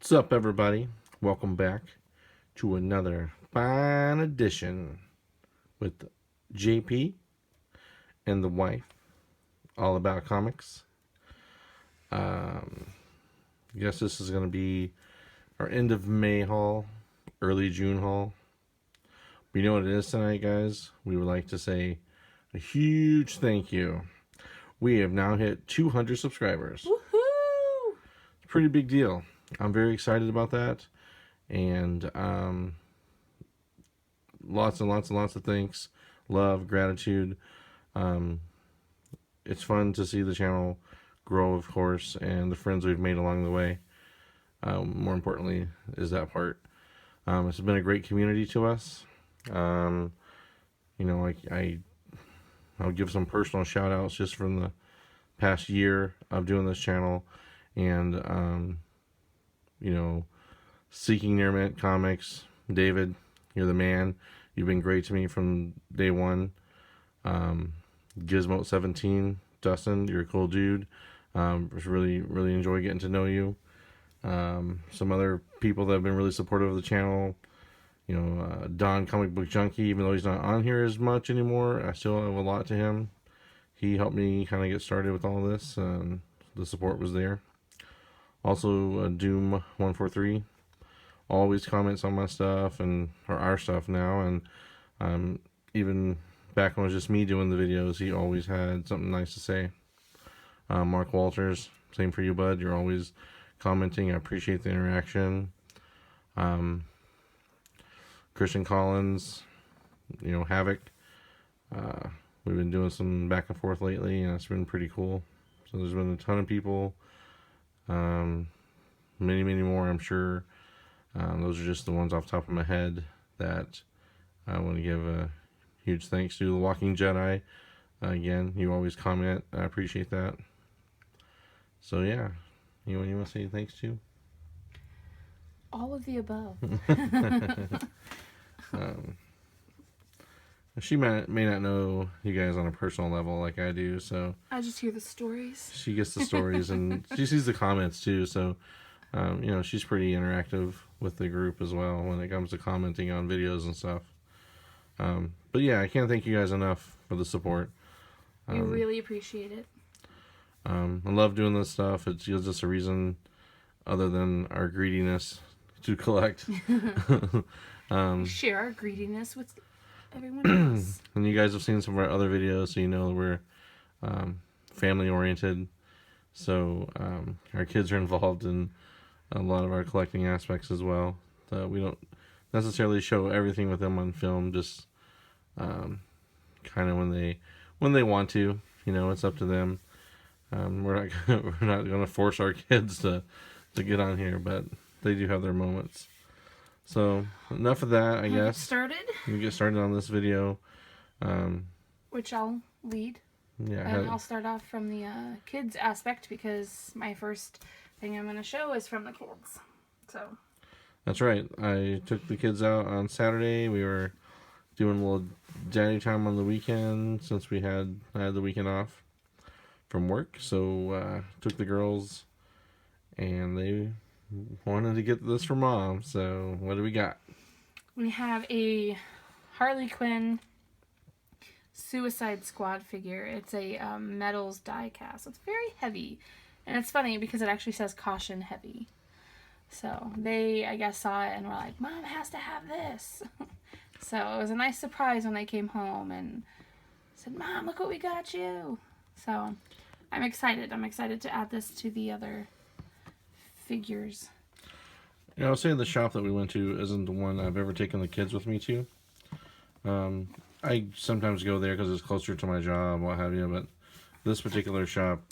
What's up, everybody? Welcome back to another fine edition with JP and the wife, all about comics. I guess this is going to be our end of May haul, early June haul. But you know what it is tonight, guys? We would like to say a huge thank you. We have now hit 200 subscribers. Woohoo! It's a pretty big deal. I'm very excited about that. And lots and lots and lots of thanks, love, gratitude. It's fun to see the channel grow, of course, and the friends we've made along the way. More importantly, is that part. It's been a great community to us. I'll give some personal shout outs just from the past year of doing this channel, and Seeking Near Mint Comics. David, you're the man. You've been great to me from day one. Gizmo17, Dustin, you're a cool dude. Really, really enjoy getting to know you. Some other people that have been really supportive of the channel. Don Comic Book Junkie, even though he's not on here as much anymore, I still owe a lot to him. He helped me kind of get started with all this. The support was there. Also, Doom143 always comments on my stuff or our stuff now, and even back when it was just me doing the videos, he always had something nice to say. Mark Walters, same for you, bud. You're always commenting. I appreciate the interaction. Christian Collins, Havoc. We've been doing some back and forth lately, and it's been pretty cool. So there's been a ton of people. Many more, I'm sure. Those are just the ones off the top of my head that I want to give a huge thanks to. The Walking Jedi, again, you always comment. I appreciate that. So yeah, you want to say thanks to? All of the above. She may not know you guys on a personal level like I do, so I just hear the stories. she gets the stories and she sees the comments too. So she's pretty interactive with the group as well when it comes to commenting on videos and stuff. But yeah, I can't thank you guys enough for the support. We really appreciate it. I love doing this stuff. It gives us a reason other than our greediness to collect. Share our greediness with everyone else. And you guys have seen some of our other videos, so you know we're family oriented. So our kids are involved in a lot of our collecting aspects as well. We don't necessarily show everything with them on film, just kind of when they want to. It's up to them. We're not gonna force our kids to get on here, but they do have their moments. So enough of that, I guess. We get started on this video, which I'll lead. Yeah, and I'll start off from the kids aspect because my first thing I'm going to show is from the kids. So that's right. I took the kids out on Saturday. We were doing a little daddy time on the weekend since I had the weekend off from work. So took the girls, and they wanted to get this for mom. So what do we got? We have a Harley Quinn Suicide Squad figure. It's a metals die cast. It's very heavy, and it's funny because it actually says caution heavy. So they, I guess, saw it and were like, Mom has to have this. So it was a nice surprise when they came home and said, Mom, look what we got you. So I'm excited. I'm excited to add this to the other figures. I was saying the shop that we went to isn't the one I've ever taken the kids with me to. I sometimes go there because it's closer to my job, what have you, but this particular shop,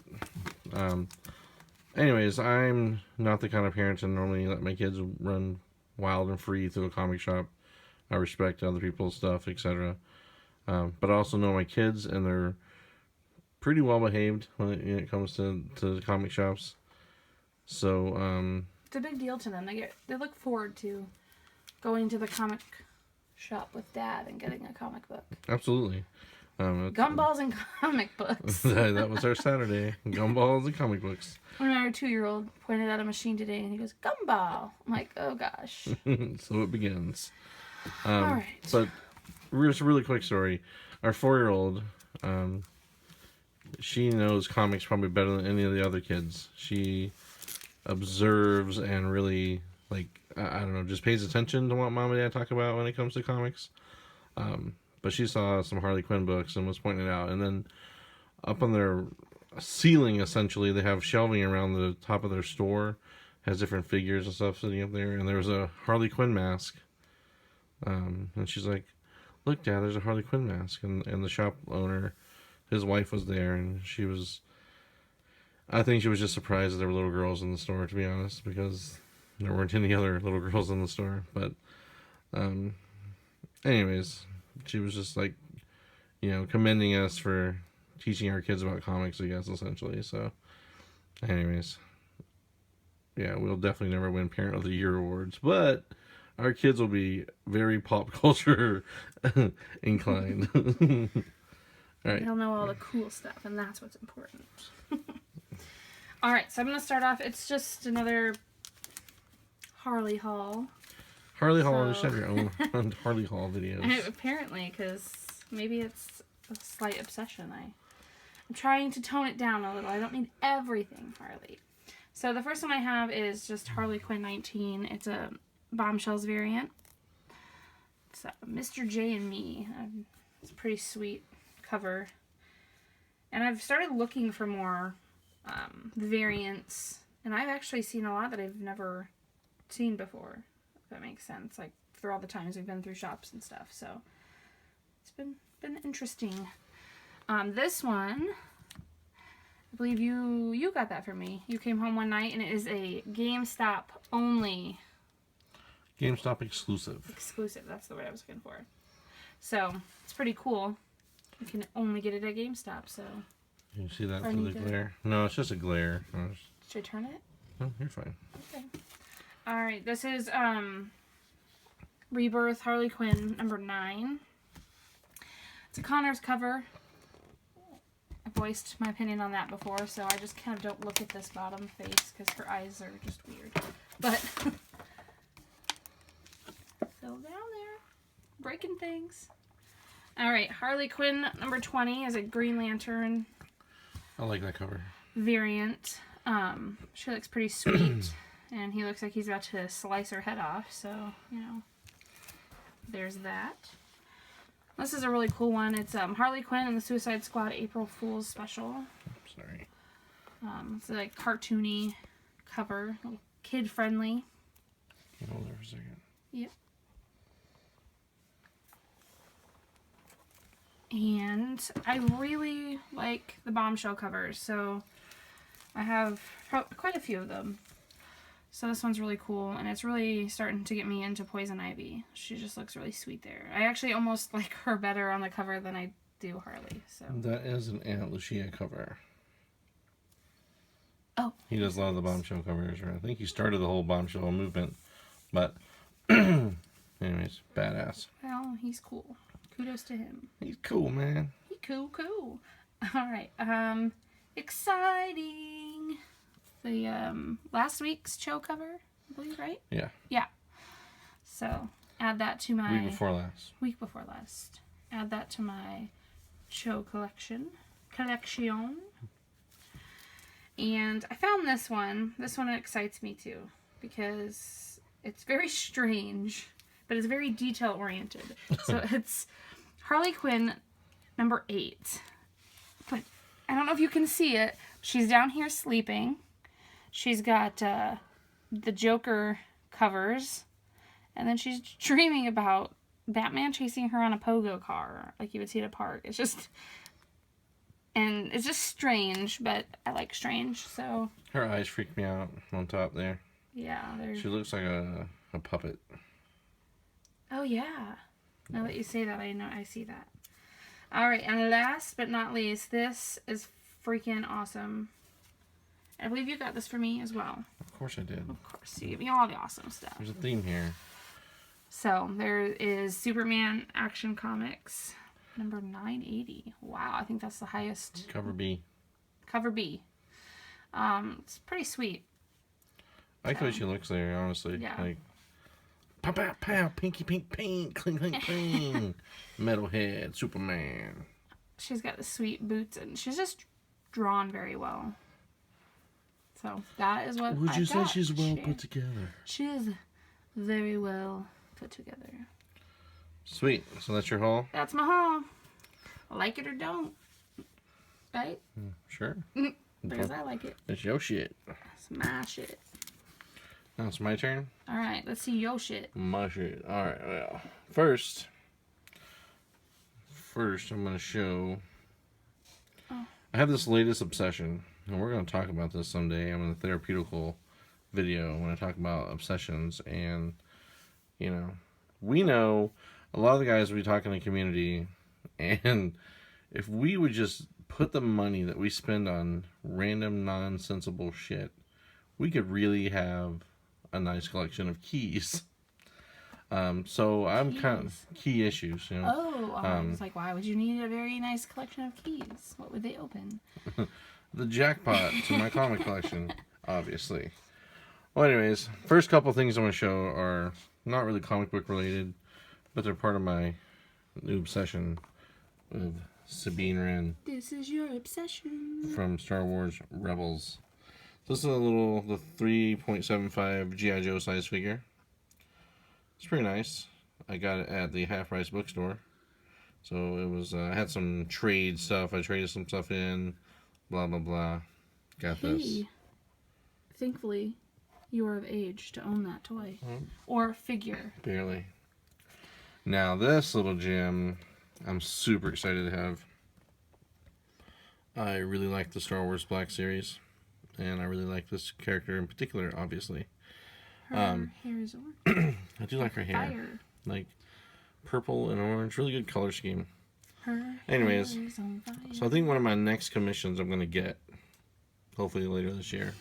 anyways, I'm not the kind of parent to normally let my kids run wild and free through a comic shop. I respect other people's stuff, etc. But I also know my kids, and they're pretty well behaved when it comes to comic shops. So it's a big deal to them. They look forward to going to the comic shop with Dad and getting a comic book. Absolutely. Gumballs and comic books. That was our Saturday. Gumballs and comic books. When our 2-year-old pointed at a machine today and he goes, Gumball. I'm like, oh gosh. So it begins. All right. But just a really quick story. Our 4-year-old, she knows comics probably better than any of the other kids. She observes and really, like, I don't know, just pays attention to what mom and dad talk about when it comes to comics. But she saw some Harley Quinn books and was pointing it out. And then up on their ceiling, essentially, they have shelving around the top of their store. Has different figures and stuff sitting up there. And there was a Harley Quinn mask. And she's like, look, Dad, there's a Harley Quinn mask. And the shop owner, his wife was there. And I think she was just surprised that there were little girls in the store, to be honest. Because there weren't any other little girls in the store. But, anyways, she was just like, commending us for teaching our kids about comics, I guess, essentially. So, anyways, yeah, we'll definitely never win Parent of the Year awards, but our kids will be very pop culture inclined. All right. They'll know all the cool stuff, and that's what's important. All right, so I'm going to start off. It's just another Harley haul. Harley Hall, just have your own Harley Hall videos. Apparently, because maybe it's a slight obsession. I'm trying to tone it down a little. I don't need everything Harley. So the first one I have is just Harley Quinn 19. It's a Bombshells variant. It's Mr. J and Me. It's a pretty sweet cover. And I've started looking for more variants. And I've actually seen a lot that I've never seen before. That makes sense, like through all the times we've been through shops and stuff. So it's been interesting. This one, I believe you got that for me. You came home one night and it is a GameStop only. GameStop exclusive. Exclusive, that's the word I was looking for. So it's pretty cool. You can only get it at GameStop. So you see that through the glare? No, it's just a glare. Should I turn it? No, you're fine. Okay. Alright, this is Rebirth Harley Quinn number 9. It's a Connors cover. I voiced my opinion on that before, so I just kind of don't look at this bottom face because her eyes are just weird. But fell down there, breaking things. Alright, Harley Quinn number 20 is a Green Lantern. I like that cover. Variant. She looks pretty sweet. And he looks like he's about to slice her head off, so, there's that. This is a really cool one. It's Harley Quinn and the Suicide Squad April Fool's Special. Sorry. It's a cartoony cover, kid-friendly. Hold there for a second. Yep. And I really like the Bombshell covers, so I have quite a few of them. So this one's really cool, and it's really starting to get me into Poison Ivy. She just looks really sweet there. I actually almost like her better on the cover than I do Harley. So that is an Aunt Lucia cover. Oh. He does a lot of the Bombshell covers. Right? I think he started the whole Bombshell movement. But, anyways, badass. Well, he's cool. Kudos to him. He's cool, man. He's cool. All right. Exciting. The last week's Cho cover, I believe, right? Yeah. Yeah. So add that to my Week before last. Add that to my Cho collection. And I found this one. This one excites me too because it's very strange, but it's very detail oriented. So it's Harley Quinn number 8. But I don't know if you can see it. She's down here sleeping. She's got the Joker covers, and then she's dreaming about Batman chasing her on a pogo car, like you would see at a park. It's just strange, but I like strange, so. Her eyes freak me out on top there. Yeah, she looks like a puppet. Oh yeah. Now that you say that, I see that. All right, and last but not least, this is freaking awesome. I believe you got this for me as well. Of course I did. Of course, you give me all the awesome stuff. There's a theme here. So, there is Superman Action Comics. Number 980. Wow, I think that's the highest. Cover B. Cover B. It's pretty sweet. I like the way she looks there, honestly. Yeah. Like, pow, pow, pow, pinky, pink, pink, cling, cling, cling. Metalhead, Superman. She's got the sweet boots, and she's just drawn very well. So that is what Would you I say got. she's well put together? She is very well put together. Sweet. So that's your haul? That's my haul. Like it or don't. Right? Sure. Because I like it. It's your shit. Smash it. Now it's my turn? Alright, let's see your shit. My shit. Alright, well. First, I'm going to show... Oh. I have this latest obsession, and we're going to talk about this someday. I'm in a therapeutical video when I talk about obsessions, and, you know, we know a lot of the guys we talk in the community, and if we would just put the money that we spend on random nonsensible shit, we could really have a nice collection of keys. So I'm kind of key issues, you know. Oh, I was like, why would you need a very nice collection of keys? What would they open? The jackpot to my comic collection, obviously. Well, anyways, first couple things I want to show are not really comic book related, but they're part of my new obsession with Sabine Wren This is your obsession. from Star Wars Rebels. This is the 3.75 G.I. Joe size figure. It's pretty nice. I got it at the Half Price bookstore. So it was, I had some trade stuff. I traded some stuff in. Blah, blah, blah. Got this. Thankfully, you are of age to own that toy. Or figure. Barely. Now this little gem, I'm super excited to have. I really like the Star Wars Black Series. And I really like this character in particular, obviously. Her hair is orange. I do like her hair. Fire. Like purple and orange. Really good color scheme. Her Anyways, hair is on fire. so I think one of my next commissions I'm going to get, hopefully later this year,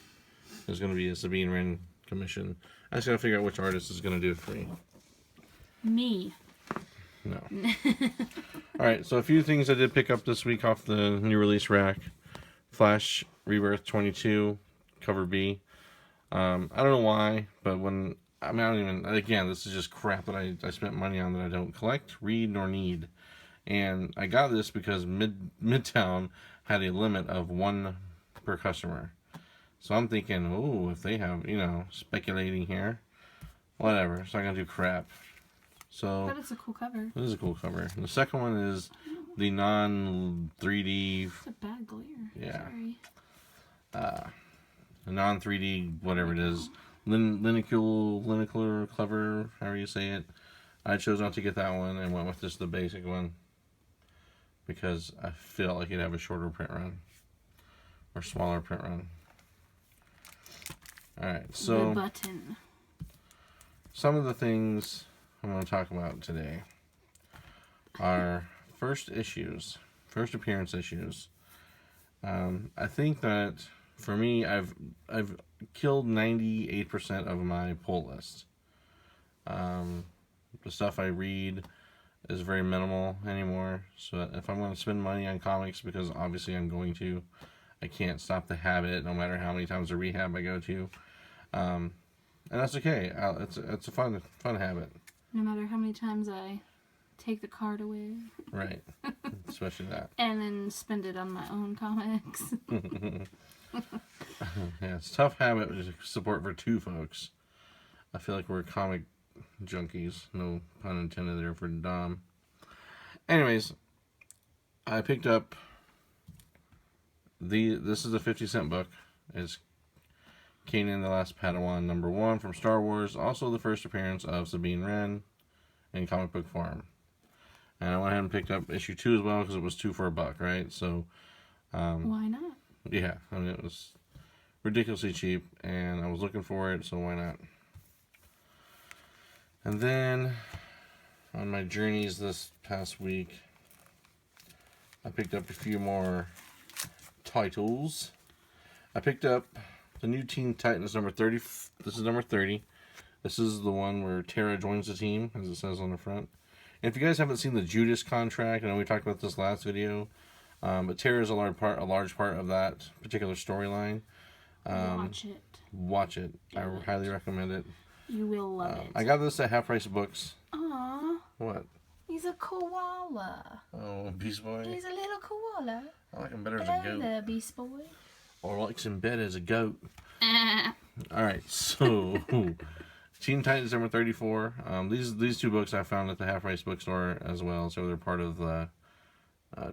is going to be a Sabine Wren commission. I just got to figure out which artist is going to do it for me. Me. No. Alright, so a few things I did pick up this week off the new release rack. Flash Rebirth 22, cover B. I don't know why, but I don't even, again, this is just crap that I spent money on that I don't collect, read, nor need. And I got this because Midtown had a limit of 1 per customer. So I'm thinking, oh, if they have, speculating here, whatever, it's not going to do crap. So, But it's a cool cover. this is a cool cover. And the second one is the non-3D... It's a bad glare. Yeah. Sorry. A non-3D, whatever it is. Linicular, clever, however you say it. I chose not to get that one and went with just the basic one. Because I feel like it'd have a shorter print run. Or smaller print run. Alright, so... The button. Some of the things I'm going to talk about today are first appearance issues. I think that for me, I've killed 98% of my pull list. The stuff I read is very minimal anymore. So if I'm going to spend money on comics, because obviously I'm going to, I can't stop the habit no matter how many times a rehab I go to. And that's okay. It's a fun habit. No matter how many times I take the card away. Right. Especially that. And then spend it on my own comics. Yeah, it's a tough habit to support for 2 folks. I feel like we're comic junkies. No pun intended there for Dom. Anyways, I picked up this is a 50-cent book. It's Kanan the Last Padawan #1 from Star Wars. Also the first appearance of Sabine Wren in comic book form. And I went ahead and picked up issue 2 as well because it was 2 for $1, right? So, Why not? yeah, I mean, it was ridiculously cheap, and I was looking for it, so why not? And then, on my journeys this past week, I picked up a few more titles. I picked up the new Teen Titans number 30. This is number 30. This is the one where Tara joins the team, as it says on the front. If you guys haven't seen the Judas Contract, I know we talked about this last video, but Terra is a large part of that particular storyline. Watch it. Watch it. I highly recommend it. You will love it. I got this at Half Price Books. Aww. What? He's a koala. Oh, Beast Boy. He's a little koala. I like him better as a Hello goat. there, Beast Boy. Or likes him better as a goat. Alright, so Teen Titans number 34. These two books I found at the Half Price Bookstore as well, so they're part of the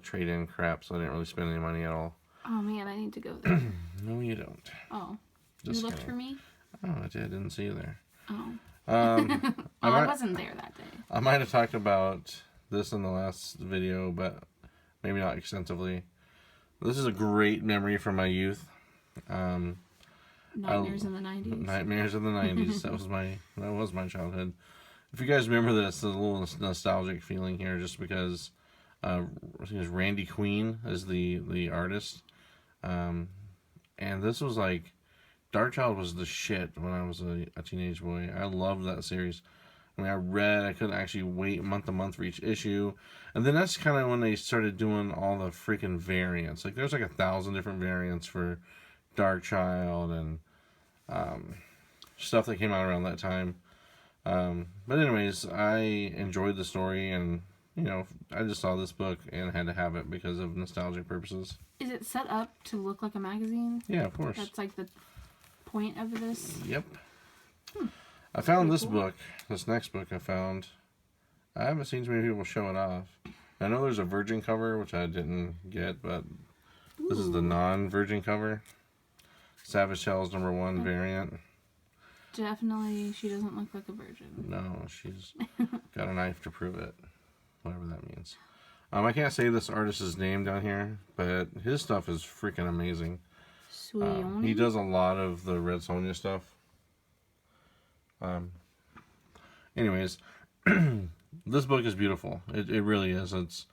trade-in crap, so I didn't really spend any money at all. Oh man, I need to go there. No, you don't. Oh. Just You looked kidding. for me? Oh, I didn't see you there. Oh. I wasn't there that day. I might have talked about this in the last video, but maybe not extensively. This is a great memory from my youth. Nightmares in the 90s. Nightmares in the 90s. That was my childhood. If you guys remember this, there's a little nostalgic feeling here, just because I think it was Randy Queen as the artist, and this was like Darkchild was the shit when I was a teenage boy. I loved that series. I mean, I couldn't actually wait month to month for each issue. And then that's kind of when they started doing all the freaking variants. Like, there's like 1,000 different variants for Darkchild and stuff that came out around that time. But anyways, I enjoyed the story, and, you know, I just saw this book and had to have it because of nostalgic purposes. Is it set up to look like a magazine? Yeah, of course. That's like the point of this? Yep. I found this book, this next book I found. I haven't seen too many people show it off. I know there's a virgin cover, which I didn't get, but this is the non-virgin cover. Savage Tales #1 variant. Definitely, she doesn't look like a virgin. No, she's got a knife to prove it. Whatever that means. I can't say this artist's name down here, but his stuff is freaking amazing. He does a lot of the Red Sonja stuff. Anyways, this book is beautiful. It really is. It's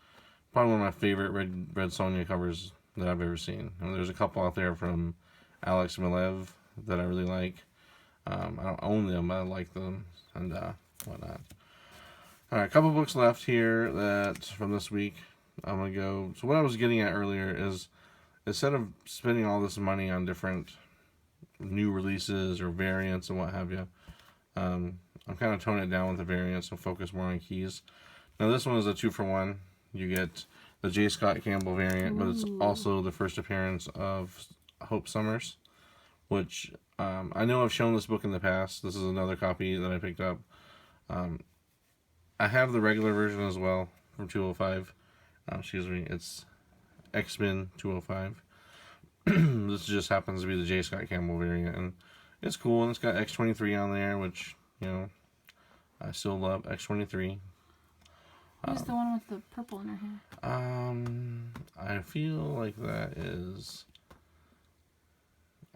probably one of my favorite Red Sonja covers that I've ever seen. And there's a couple out there from Alex Maleev that I really like. I don't own them, but I like them and whatnot. Alright, a couple books left here that from this week. I'm going to go... So what I was getting at earlier is, instead of spending all this money on different new releases or variants and what have you, I'm kind of toning it down with the variants and focus more on keys. Now this one is a 2-for-1. You get the J. Scott Campbell variant, but it's also the first appearance of Hope Summers, which I know I've shown this book in the past. This is another copy that I picked up. I have the regular version as well from 205. Excuse me, it's X-Men 205. This just happens to be the J. Scott Campbell variant, and it's cool, and it's got X-23 on there, which, you know, I still love X-23. Who's the one with the purple in her hair? I feel like that is,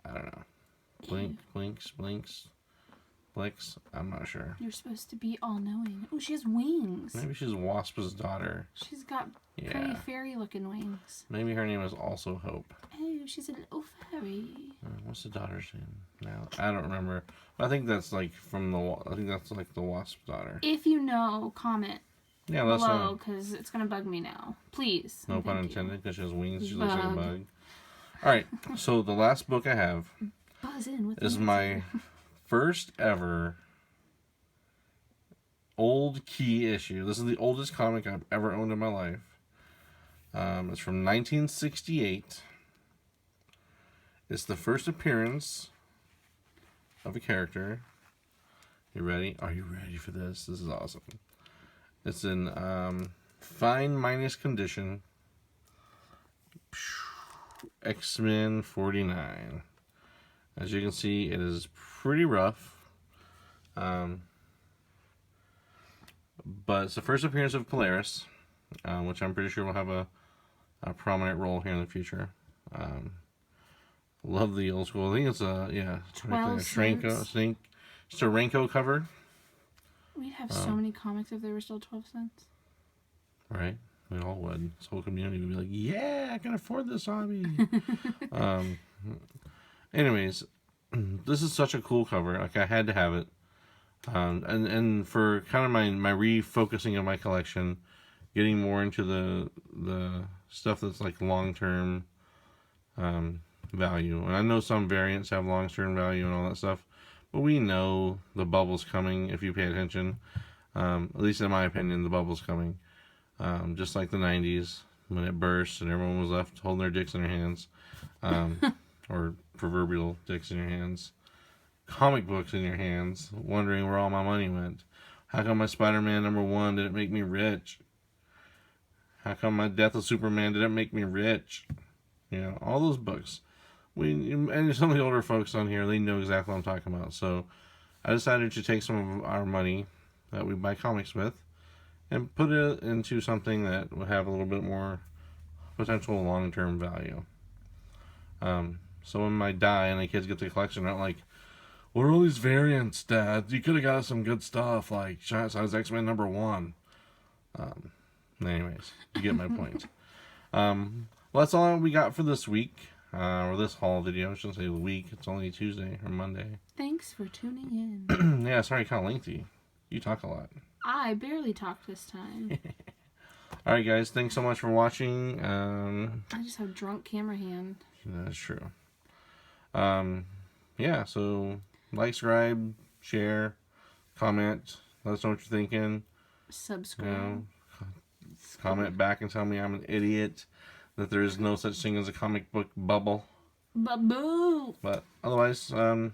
I don't know, Blinks, I'm not sure. You're supposed to be all-knowing. Oh, she has wings. Maybe she's Wasp's daughter. She's got pretty fairy-looking wings. Maybe her name is also Hope. Oh, she's a little fairy. What's the daughter's name now? I don't remember. But I think that's like the Wasp's daughter. If you know, comment That's below, because it's going to bug me now. Please. No pun intended, because she has wings. She looks like a bug. Alright, so the last book I have Buzz in with is my first ever old key issue. This is the oldest comic I've ever owned in my life. It's from 1968. It's the first appearance of a character. You ready? Are you ready for this? This is awesome. It's in fine minus condition. X-Men 49. As you can see, it is pretty rough. But it's the first appearance of Polaris, which I'm pretty sure will have a prominent role here in the future. Love the old school. I think it's a 12 Steranko, Steranko cover. We'd have so many comics if they were still 12 cents. Right? We all would. This whole community would be like, yeah, I can afford this hobby. Anyways, this is such a cool cover. Like, I had to have it. And for kind of my refocusing of my collection, getting more into the stuff that's like long term value. And I know some variants have long term value and all that stuff, but we know the bubble's coming if you pay attention. At least in my opinion, the bubble's coming. Just like the 90s when it burst and everyone was left holding their dicks in their hands, or proverbial dicks in your hands, comic books in your hands, wondering where all my money went. How come my Spider-Man #1 didn't make me rich? How come my Death of Superman didn't make me rich? You know, all those books. And some of the older folks on here, they know exactly what I'm talking about. So I decided to take some of our money that we buy comics with and put it into something that would have a little bit more potential long-term value. So when I die and the kids get the collection, they're not like, what are all these variants, Dad? You could have got us some good stuff, like Giant Size X-Men #1. Anyways, you get my point. Well, that's all we got for this week, or this haul video. I shouldn't say the week. It's only Tuesday or Monday. Thanks for tuning in. Yeah, sorry, kind of lengthy. You talk a lot. I barely talked this time. All right, guys. Thanks so much for watching. I just have drunk camera hand. That's true. Yeah, so like, subscribe, share, comment. Let us know what you're thinking. Subscribe. You know, comment back and tell me I'm an idiot, that there is no such thing as a comic book bubble. Boo! But otherwise,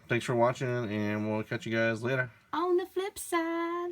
thanks for watching, and we'll catch you guys later. On the flip side.